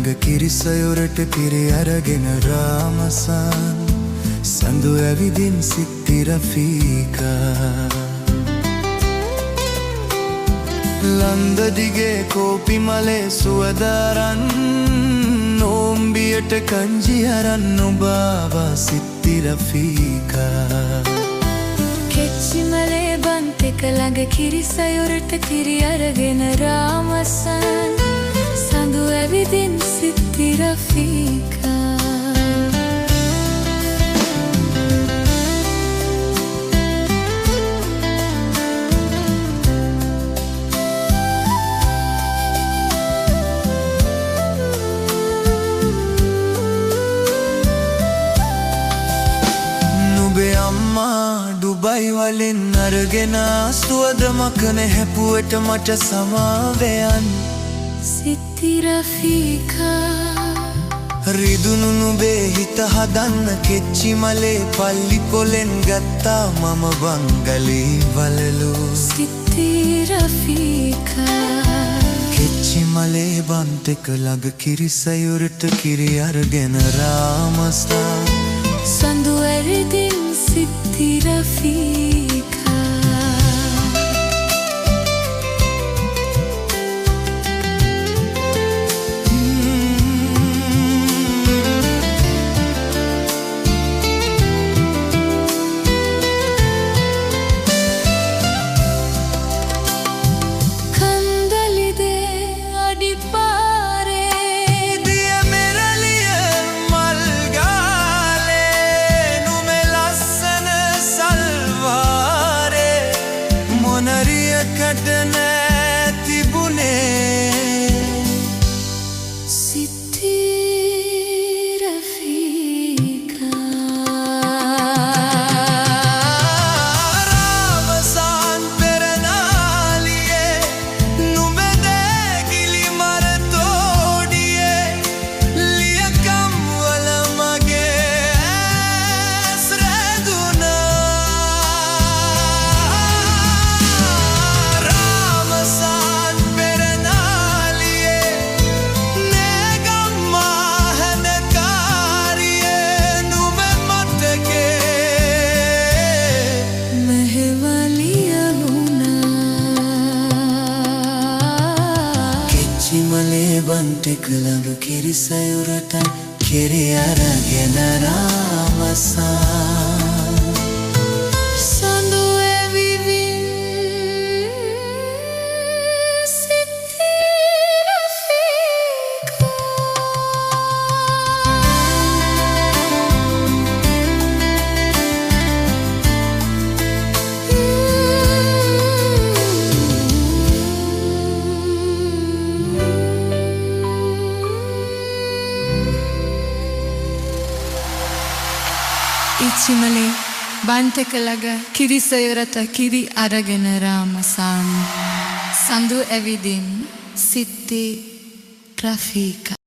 ළඟ කිරිසයොරට කිරි අරගෙන රාමසන් සඳු ඇවිදින් සිත්ති රෆීකා ලන්ද දිගේ කෝපි මලේ සුවදාරන් නෝම්බියට කංජි අරන් නුබාවා සිත්ති රෆීකා කෙච්චිමලේ බන්තෙක ළඟ කිරිසයොරට කිරි අරගෙන රාමසන් සඳු ඇවිදින් සිත්ති රෆීකා නුඹේ අම්මා ඩුබයි වලින් අරගෙන සුවද මකන හැපුවට මට සමාවයන් සිත්ති රෆීකා රිදුණු නුඹේ හිත හදන්න කෙච්චි මලේ පල්ලි පොලෙන් ගත්තා මම බංගලී වලලු සිත්ති රෆීකා කෙච්චි මලේ බන්තෙක ළඟ කිරිසයොරට කිරි අරගෙන රාමසා සඳු ඇවිදින් සිත්ති රෆීකා සිත්ති රෆීකා රාමසන් පෙරනාලියේ නුඹේ කිලි මර තෝඩියේ ලියකම් වල මගේ ඇස් රැඳුණා රාමසන් පෙරනාලියේ මලේ බන්තෙක ළඟ කිරිසයොරට කිරි අරගෙන රාමසන් සඳු ඇවිදින් සිත්ති රෆීකා ඉච්චිමලේ බන්තෙක ළඟ කිරිසයොරට කිරි අරගෙන රාමසන් සඳු ඇවිදින් සිත්ති රෆීකා